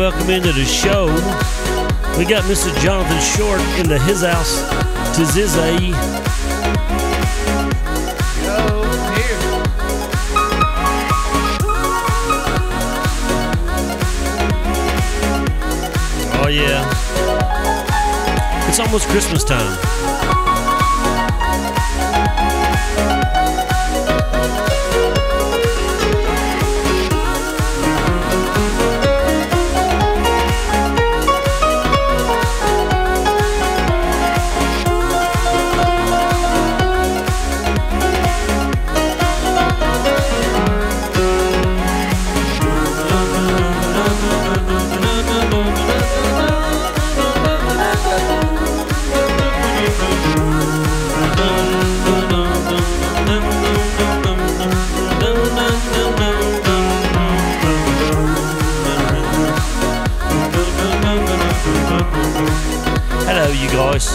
welcome into the show. We got Mr. Jonathan Short into his house to Zizzy. Yo, here. Oh yeah. It's almost Christmas time. Hello, you guys.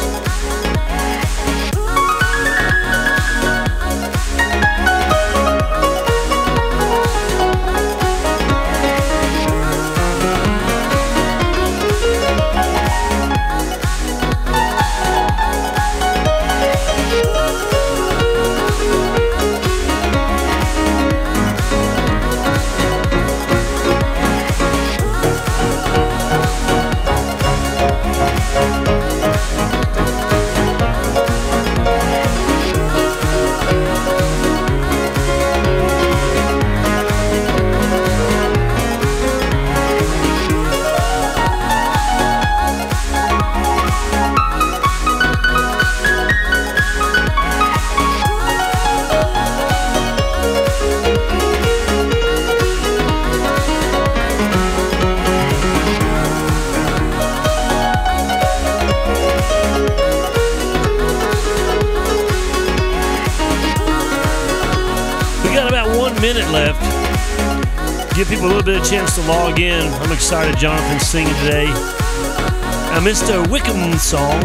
Minute left. Give people a little bit of chance to log in. I'm excited Jonathan's singing today. Mr. Wickham song.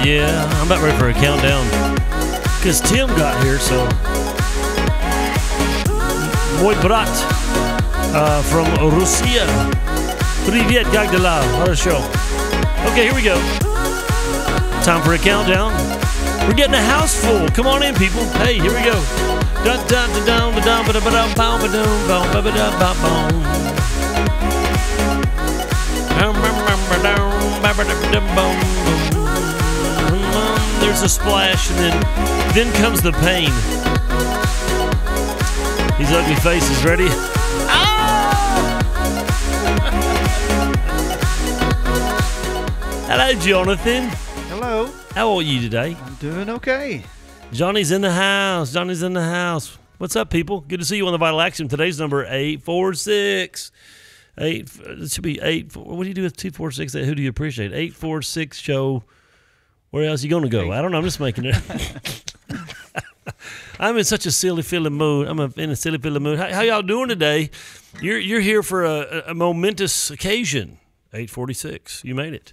Yeah, I'm about ready for a countdown because Tim got here, so Mój brat from Russia. Привет, как дела? Хорошо. Okay, here we go. Time for a countdown. We're getting a house full. Come on in, people. Hey, here we go. There's a splash, and then comes the pain. These ugly faces, ready? Ah! Hello, Jonathan. Hello. How are you today? I'm doing okay. Johnny's in the house. Johnny's in the house. What's up, people? Good to see you on the Vital Axiom. Today's number 846. It should be 8. What do you do with 246? Who do you appreciate? 846 show. Where else are you going to go? I don't know. I'm just making it. I'm in such a silly feeling mood. In a silly feeling mood. How y'all doing today? You're here for a momentous occasion. 846. You made it.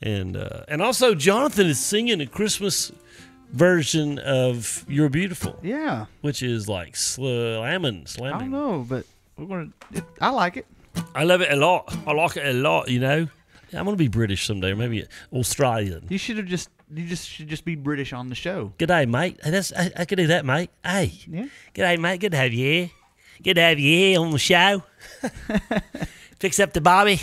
And also Jonathan is singing a Christmas version of "You're Beautiful." Yeah. Which is like slamming. I don't know, but I like it. I love it a lot. I like it a lot. You know. I'm gonna be British someday, or maybe Australian. You should just be British on the show. G'day, mate. I could do that, mate. Hey. Yeah. G'day, mate. Good to have you here. Good to have you here on the show. Fix up the Bobby.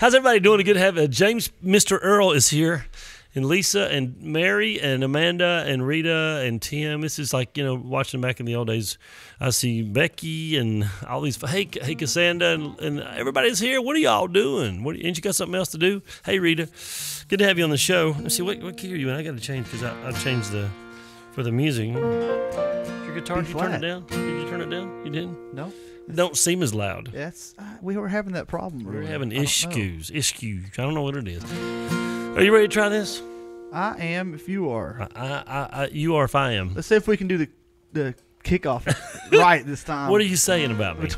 How's everybody doing? Good to have James. Mr. Earl is here. And Lisa and Mary and Amanda and Rita and Tim. This is like, watching back in the old days. I see Becky and all these. Hey Cassandra and everybody's here. What are y'all doing? Ain't you got something else to do? Hey, Rita. Good to have you on the show. Let's see, what key are you in? I got to change because I changed for the music. Your guitar, did you turn it down? Did you turn it down? You didn't? No. don't seem as loud. That's we were having that problem. We're earlier. having I don't know. issues. I don't know what it is. Are you ready to try this? I am. If you are, You are if I am. let's see if we can do the kickoff right this time. What are you saying about me?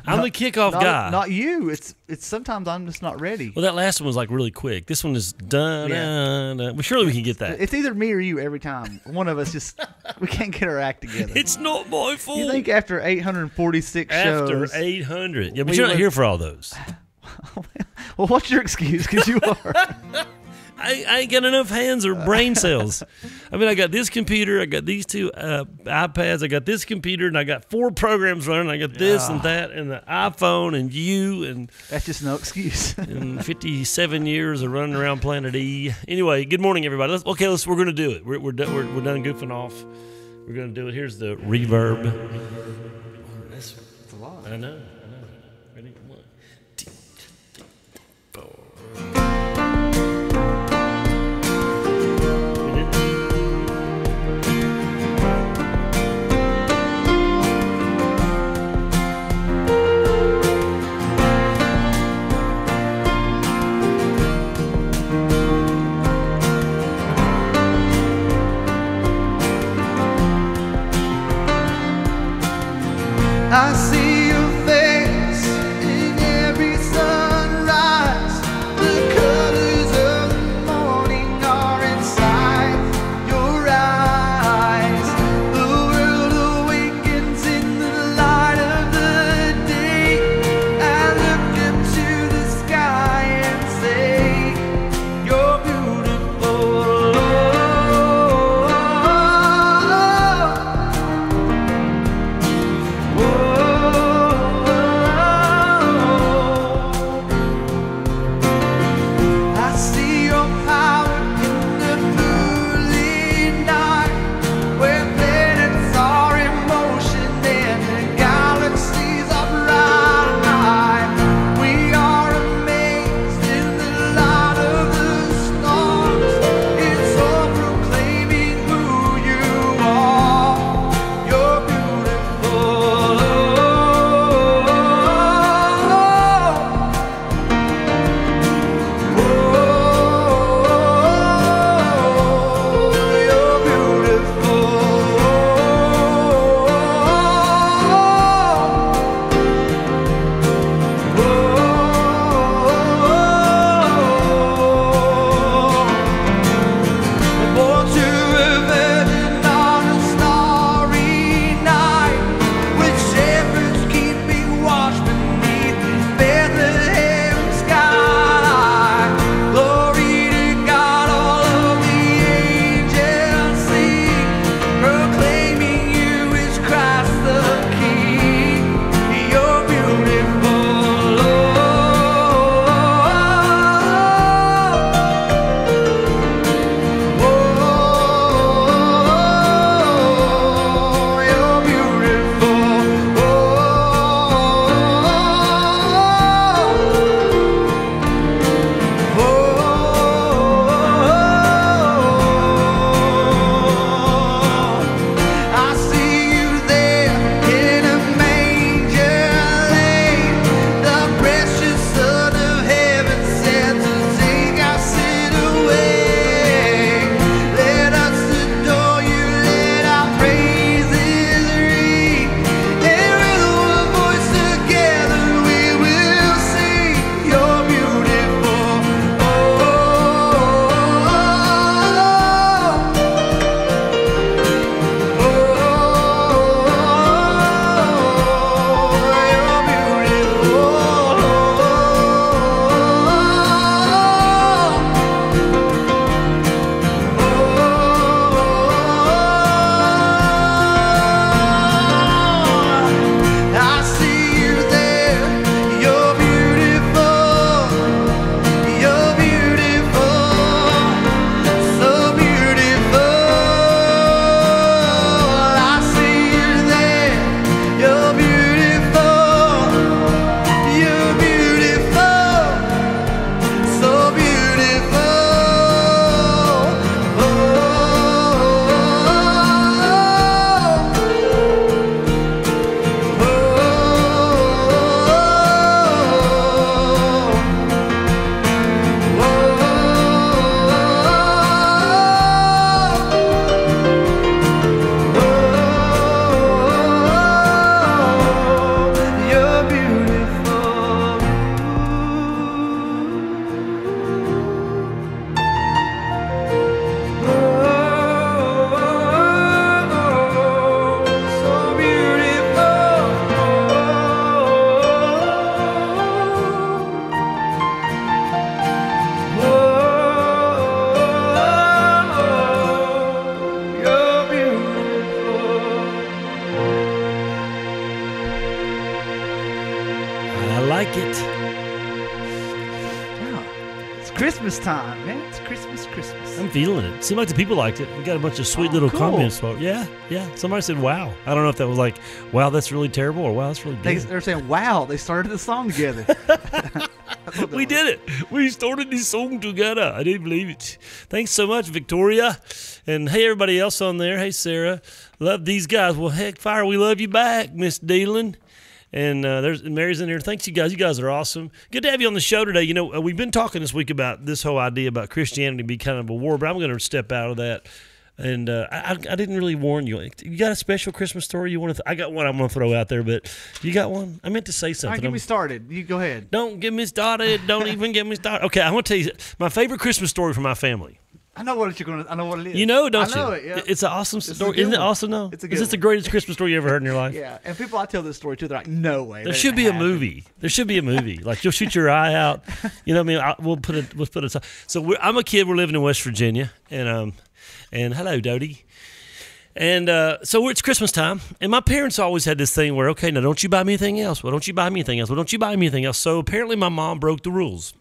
I'm the kickoff guy. Not you. It's sometimes I'm just not ready. Well, that last one was like really quick. This one is done. Yeah. Well, surely we can get that. It's either me or you every time. One of us just we can't get our act together. It's not my fault. You think after 846 After shows? 800. Yeah, but we you're not went- here for all those. Well, what's your excuse? Because you are. I ain't got enough hands or brain cells. I mean, I got this computer, I got these two iPads, I got this computer, and I got 4 programs running. I got this and that, and the iPhone, and you, and That's just no excuse. and 57 years of running around Planet E. Anyway, good morning, everybody. We're going to do it. We're done goofing off. We're going to do it. Here's the reverb. That's a lot. I know. Ready? 1, 2, 3, 4. I see your face in every sunrise. The colors of the morning are inside your eyes. The world awakens in the light of the day. I look up to the sky and say, you're beautiful. Whoa. like it. Yeah. It's Christmas time, man. It's Christmas. I'm feeling it. Seemed like the people liked it. We got a bunch of sweet little cool. comments. Yeah. Somebody said, wow. I don't know if that was like, wow, that's really terrible, or wow, that's really good. They're saying, wow, they started the song together. We did it. We started this song together. I didn't believe it. Thanks so much, Victoria. And hey, everybody else on there. Hey, Sarah. Love these guys. Well, heck, fire, we love you back, Miss Dealin. And there's Mary's in here. Thanks, you guys. You guys are awesome. Good to have you on the show today. You know, we've been talking this week about this whole idea about Christianity being kind of a war, but I'm going to step out of that. And I didn't really warn you. You got a special Christmas story you want to? I got one I'm going to throw out there, but you got one? I meant to say something. All right, get me started. You go ahead. Don't get me started. Don't even get me started. Okay, I want to tell you my favorite Christmas story from my family. I know what you're going to. I know what it is. You know, don't you? I know it. Yeah. It's an awesome story. Isn't it awesome? No, it's a is good this the one. greatest Christmas story you ever heard in your life? Yeah, and people I tell this story to, they're like, "No way." There should be a movie. There should be a movie. Like you'll shoot your eye out. You know what I mean? We'll put it. So I'm a kid. We're living in West Virginia, and hello, Dodie. And so it's Christmas time, and my parents always had this thing where, okay, now don't you buy me anything else? Well, don't you buy me anything else? Well, don't you buy me anything else? So apparently my mom broke the rules.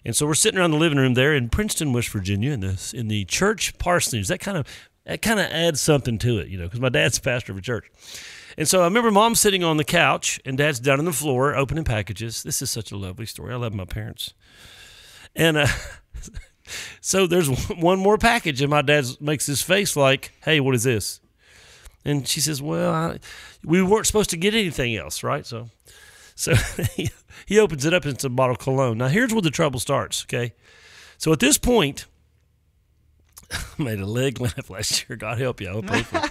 And so we're sitting around the living room there in Princeton, West Virginia, in the church parsonage. That kind of adds something to it, you know, because my dad's pastor of a church. And so I remember Mom sitting on the couch and Dad's down on the floor opening packages. This is such a lovely story. I love my parents. And so there's one more package, and my dad makes this face like, "Hey, what is this?" And she says, "Well, we weren't supposed to get anything else, right?" So he opens it up, and it's a bottle of cologne. Now, here's where the trouble starts, okay? So at this point, I made a leg laugh last year. God help you. I'll pay for it.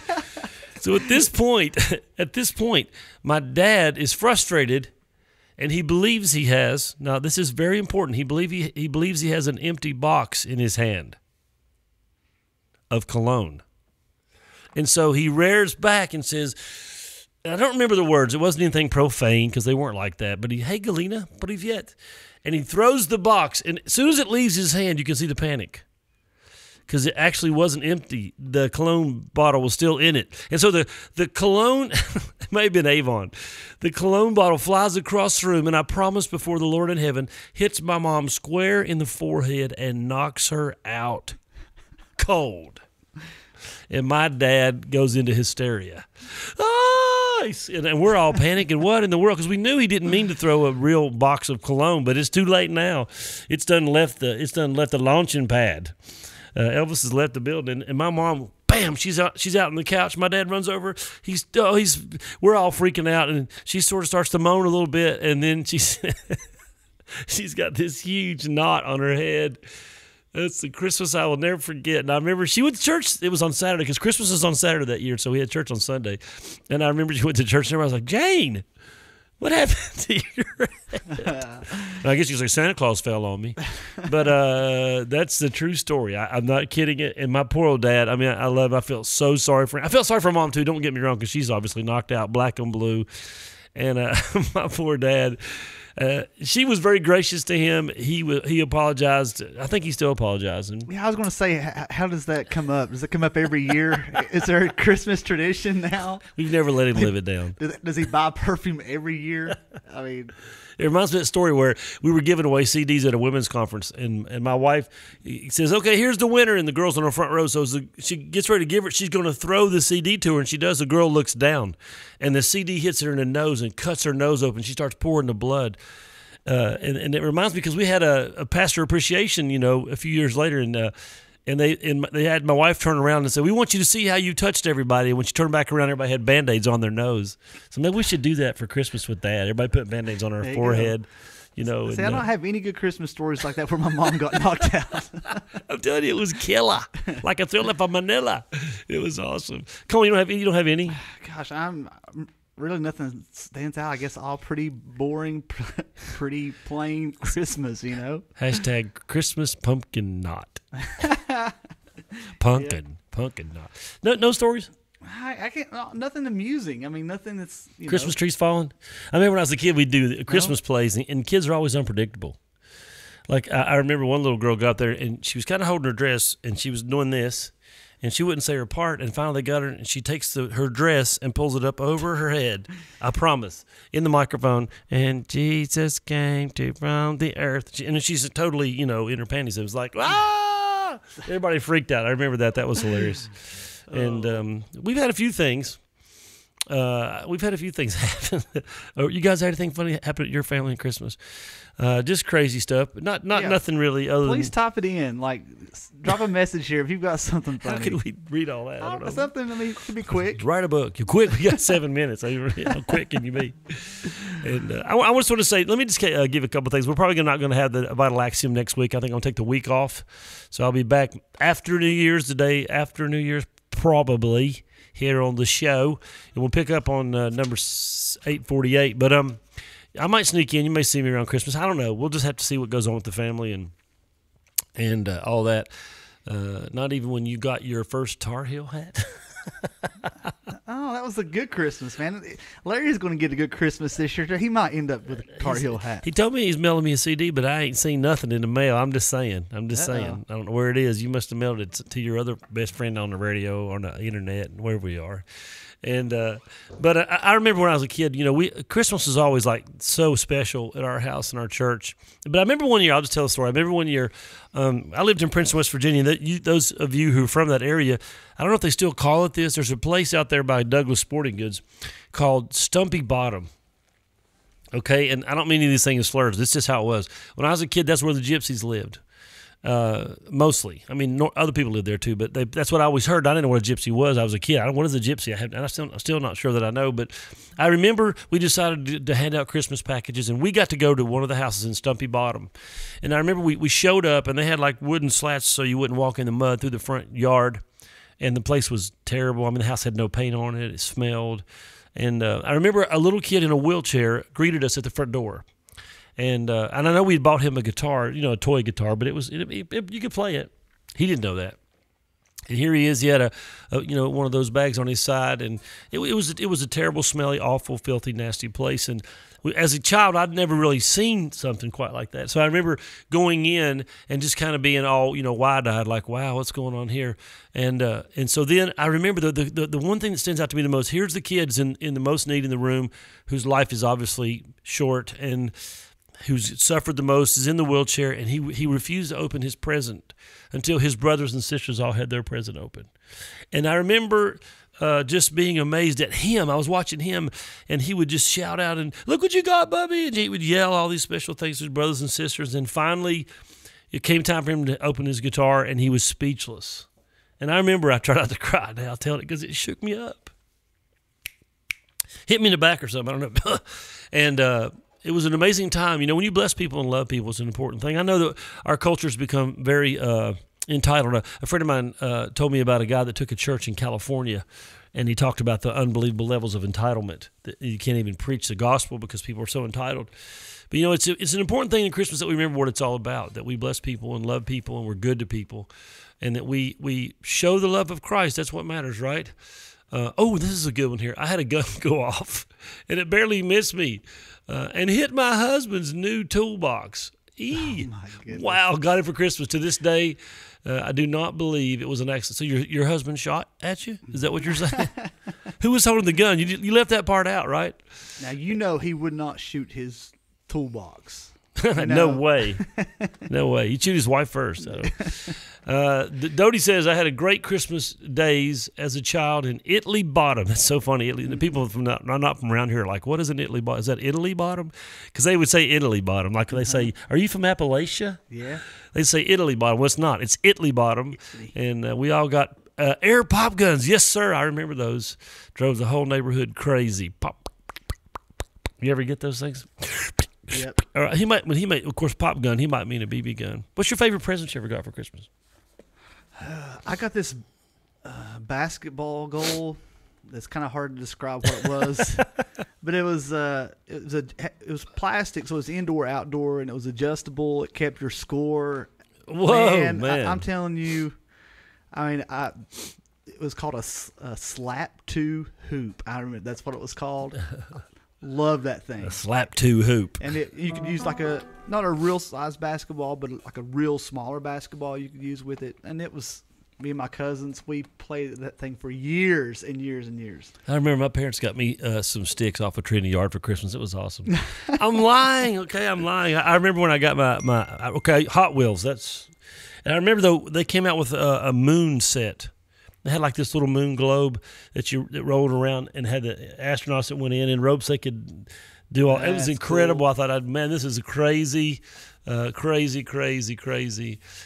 So at this point, my dad is frustrated, and he believes he has, now this is very important, he believes he has an empty box in his hand of cologne. And so he rears back and says, I don't remember the words. It wasn't anything profane because they weren't like that. But hey, Galena, привет. And he throws the box. And as soon as it leaves his hand, you can see the panic because it actually wasn't empty. The cologne bottle was still in it. And so the cologne, it may have been Avon, the cologne bottle flies across the room, and I promise before the Lord in heaven, hits my mom square in the forehead and knocks her out cold. And my dad goes into hysteria. And we're all panicking. What in the world? Because we knew he didn't mean to throw a real box of cologne, but it's too late now. It's done left the launching pad. Elvis has left the building, and my mom, bam, she's out on the couch. My dad runs over. We're all freaking out, and she sort of starts to moan a little bit, and then she's got this huge knot on her head. That's the Christmas I will never forget. And I remember she went to church. It was on Saturday because Christmas is on Saturday that year, so we had church on Sunday. And I remember she went to church, and everybody was like, "Jane, what happened to your head?" And I guess she was like, "Santa Claus fell on me." But that's the true story. I'm not kidding it. And my poor old dad, I mean, I felt so sorry for him. I felt sorry for Mom, too. Don't get me wrong, because she's obviously knocked out black and blue. And my poor dad, she was very gracious to him. He apologized. I think he's still apologizing. Yeah, I was going to say, how does that come up? Does it come up every year? Is there a Christmas tradition now? We've never let him live it down. Does he buy perfume every year? I mean, it reminds me of that story where we were giving away CDs at a women's conference, and my wife says, "Okay, here's the winner," and the girl's on her front row. So as she gets ready to give her, she's going to throw the CD to her, and she does. The girl looks down, and the CD hits her in the nose and cuts her nose open. She starts pouring the blood. And it reminds me because we had a pastor appreciation, a few years later, and they had my wife turn around and say, "We want you to see how you touched everybody." And when she turned back around, everybody had Band-Aids on their nose. So maybe we should do that for Christmas with Dad. Everybody put Band-Aids on our forehead. See, I don't have any good Christmas stories like that where my mom got knocked out. I'm telling you, it was killer, like a thriller from Manila. It was awesome. Come on, you don't have any? Gosh, I'm really nothing stands out. I guess all pretty boring, pretty plain Christmas. Hashtag Christmas pumpkin knot. Pumpkin knot. No stories. I can't. Nothing amusing. I mean, nothing that's Christmas trees falling. I remember when I was a kid, we'd do Christmas plays, and kids are always unpredictable. Like I remember one little girl got there, and she was kind of holding her dress, and she was doing this, and she wouldn't say her part. And finally, they got her, and she takes her dress and pulls it up over her head. I promise, in the microphone. And Jesus came to from the earth, and she's totally, in her panties. It was like, ah! Everybody freaked out. I remember that. That was hilarious. And we've had a few things. Happen. You guys had anything funny happen at your family at Christmas? Just crazy stuff, but not nothing really. Please type it in. Like, drop a message here if you've got something funny. How can we read all that? I don't know. Something. It could be quick. Write a book. You're quick. We got 7 minutes. How quick can you be? And I want to sort of say, let me just give a couple things. We're probably not going to have the Vital Axiom next week. I think I'm going to take the week off, so I'll be back after New Year's, the day after New Year's, probably here on the show, and we'll pick up on number 848. But I might sneak in. You may see me around Christmas. I don't know. We'll just have to see what goes on with the family and all that. Not even when you got your first Tar Heel hat. Oh, that was a good Christmas, man. Larry's going to get a good Christmas this year. He might end up with a Tar Heel hat. He told me he's mailing me a CD, but I ain't seen nothing in the mail. I'm just saying. I don't know where it is. You must have mailed it to your other best friend on the radio or on the internet, wherever we are. And but I remember when I was a kid, Christmas was always like so special at our house and our church. But I remember one year, I'll just tell a story. I remember one year, I lived in Princeton, West Virginia. Those of you who are from that area, I don't know if they still call it this. There's a place out there by Douglas Sporting Goods called Stumpy Bottom. Okay, and I don't mean any of these things as slurs. This is just how it was. When I was a kid, that's where the gypsies lived. Mostly. I mean, other people lived there too, but that's what I always heard. I didn't know what a gypsy was. I was a kid. What is a gypsy? I'm still not sure that I know, but I remember we decided to hand out Christmas packages, and we got to go to one of the houses in Stumpy Bottom. And I remember we showed up, and they had like wooden slats so you wouldn't walk in the mud through the front yard, and the place was terrible. I mean, the house had no paint on it. It smelled. And I remember a little kid in a wheelchair greeted us at the front door. And I know we bought him a guitar, a toy guitar, but you could play it. He didn't know that. And here he is. He had a one of those bags on his side, and it was a terrible, smelly, awful, filthy, nasty place. And as a child, I'd never really seen something quite like that. So I remember going in and just kind of being all wide-eyed, like, wow, what's going on here? And so then I remember the one thing that stands out to me the most. Here's the kids in the most need in the room, whose life is obviously short and who's suffered the most, is in the wheelchair, and he refused to open his present until his brothers and sisters all had their present open. And I remember just being amazed at him. I was watching him, and he would just shout out, and look what you got, Bubby, and he would yell all these special things to his brothers and sisters, and finally it came time for him to open his guitar, and he was speechless. And I remember I tried not to cry. Now I'll tell it because it shook me up. Hit me in the back or something, I don't know. And it was an amazing time. When you bless people and love people, it's an important thing. I know that our culture's become very entitled. A friend of mine told me about a guy that took a church in California, and he talked about the unbelievable levels of entitlement. That you can't even preach the gospel because people are so entitled. But, it's an important thing in Christmas that we remember what it's all about, that we bless people and love people and we're good to people, and that we show the love of Christ. That's what matters, right? This is a good one here. I had a gun go off, and it barely missed me. And hit my husband's new toolbox. Oh my goodness. Wow, got it for Christmas. To this day, I do not believe it was an accident. So your husband shot at you? Is that what you're saying? Who was holding the gun? You left that part out, right? Now, he would not shoot his toolbox. No way. No way. He'd shoot his wife first. So. Dodie says, I had a great Christmas days as a child in Italy Bottom. That's so funny. Italy. The people not from around here are like, what is an Italy Bottom? Is that Italy Bottom? Because they would say Italy Bottom. Like they say, are you from Appalachia? Yeah. They say Italy Bottom. Well, it's not. It's Italy Bottom. Italy. And we all got air pop guns. Yes, sir. I remember those. Drove the whole neighborhood crazy. Pop. You ever get those things? Yep. All right, he might, of course, pop gun. He might mean a BB gun. What's your favorite present you ever got for Christmas? I got this basketball goal. That's kind of hard to describe what it was, but it was plastic, so it was indoor, outdoor, and it was adjustable. It kept your score. Whoa, man! I'm telling you, it was called a slap two hoop. I remember that's what it was called. Love that thing. A slap two hoop. And you could use not a real size basketball, but like a real smaller basketball you could use with it. And it was Me and my cousins, we played that thing for years and years and years. I remember my parents got me some sticks off a tree in the yard for Christmas. It was awesome. I'm lying. Okay, I'm lying. I remember when I got my Hot Wheels. And I remember though they came out with a moon set. They had like this little moon globe that rolled around and had the astronauts that went in and ropes they could do all. It was incredible. Cool. I thought, man, this is crazy. Crazy.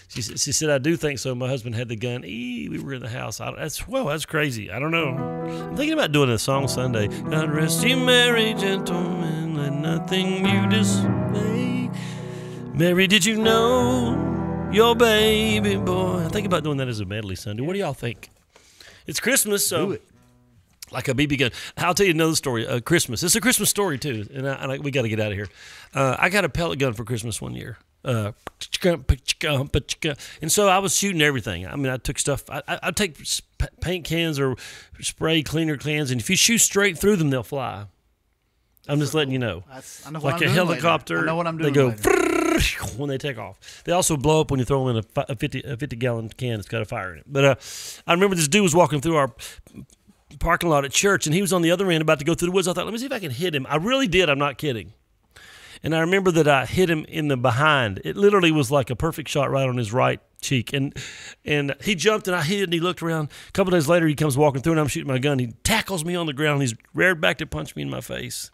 She said, I do think so. My husband had the gun. We were in the house. That's crazy. I don't know. I'm thinking about doing a song Sunday. God rest you, merry gentlemen, let nothing you dismay. Mary, did you know your baby boy? I'm thinking about doing that as a medley Sunday. What do y'all think? It's Christmas, so do it. Like a BB gun. I'll tell you another story. Christmas. It's a Christmas story too, and we got to get out of here. I got a pellet gun for Christmas one year. And so I was shooting everything. I mean, I took stuff. I'd take paint cans or spray cleaner cans, and if you shoot straight through them, they'll fly. I'm just letting you know. I know what like I'm a doing helicopter. Later. I know what I'm doing. They go later. When they take off. They also blow up when you throw them in a 50-gallon can. It's got a fire in it. But I remember this dude was walking through our parking lot at church, and he was on the other end about to go through the woods. I thought, let me see if I can hit him. I really did. I'm not kidding. And I remember that I hit him in the behind. It literally was like a perfect shot right on his right cheek. And he jumped, and I hit, and he looked around. A couple days later, he comes walking through, and I'm shooting my gun. He tackles me on the ground. He's reared back to punch me in my face.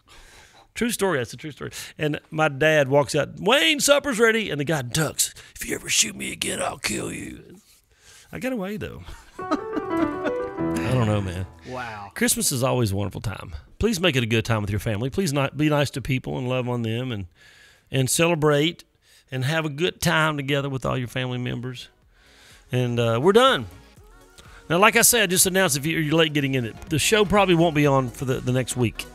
True story. That's a true story. And my dad walks out, Wayne, supper's ready. And the guy ducks. If you ever shoot me again, I'll kill you. I got away, though. I don't know, man. Wow. Christmas is always a wonderful time. Please make it a good time with your family. Please be nice to people and love on them and celebrate and have a good time together with all your family members. And we're done. Now, like I said, I just announced if you're late getting in it, the show probably won't be on for the next week.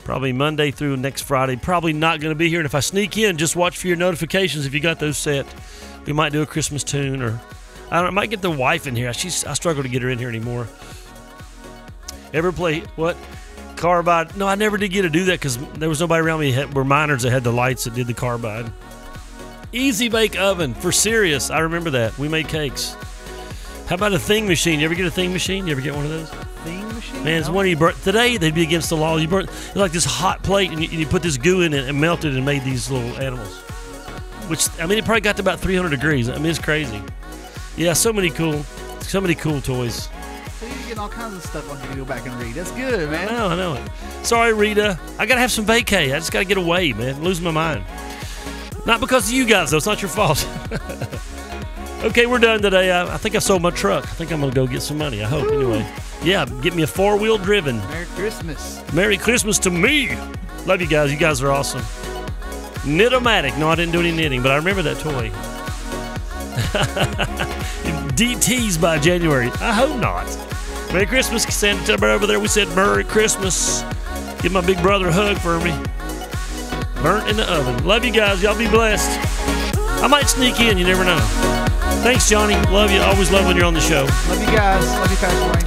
Probably Monday through next Friday. Probably not going to be here. And if I sneak in, just watch for your notifications if you got those set. We might do a Christmas tune, or I might get the wife in here. I struggle to get her in here anymore. Ever play what? Carbide? No, I never did get to do that because there was nobody around me. Were minors that had the lights that did the carbide. Easy bake oven, for serious. I remember that. We made cakes. How about a thing machine? You ever get a thing machine? You ever get one of those? Thing machine? Man, it's one you burn. Today, they'd be against the law. You burn like this hot plate, and you put this goo in it and melted and made these little animals. Which, I mean, it probably got to about 300 degrees. I mean, it's crazy. Yeah, so many cool toys. So you're getting all kinds of stuff on here to go back and read. That's good, man. I know it. Sorry, Rita. I got to have some vacay. I just got to get away, man. I'm losing my mind. Not because of you guys, though. It's not your fault. Okay, we're done today. I think I sold my truck. I think I'm going to go get some money. I hope, anyway. Yeah, get me a four-wheel driven. Merry Christmas. Merry Christmas to me. Love you guys. You guys are awesome. Knit-O-Matic. No, I didn't do any knitting, but I remember that toy. DTs by January. I hope not. Merry Christmas, Santa over there. We said Merry Christmas. Give my big brother a hug for me. Burnt in the oven. Love you guys. Y'all be blessed. I might sneak in. You never know. Thanks, Johnny. Love you. Always love when you're on the show. Love you guys. Love you, Pastor Wayne.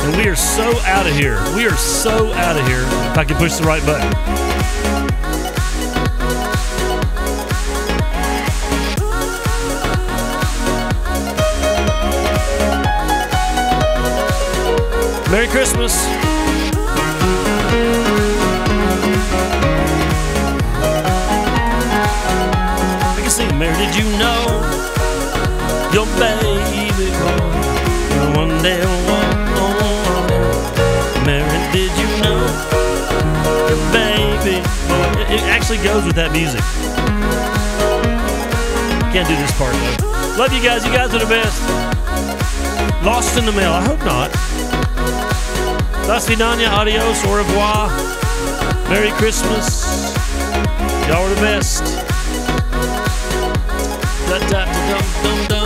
And we are so out of here. We are so out of here. If I can push the right button. Merry Christmas. I can sing, Mary, did you know your baby boy will one day walk on water? Mary, did you know your baby boy? It actually goes with that music. Can't do this part, though. Love you guys. You guys are the best. Lost in the mail. I hope not. Das vidania, adios, au revoir. Merry Christmas. Y'all are the best. Da, da, da, dum, dum, dum.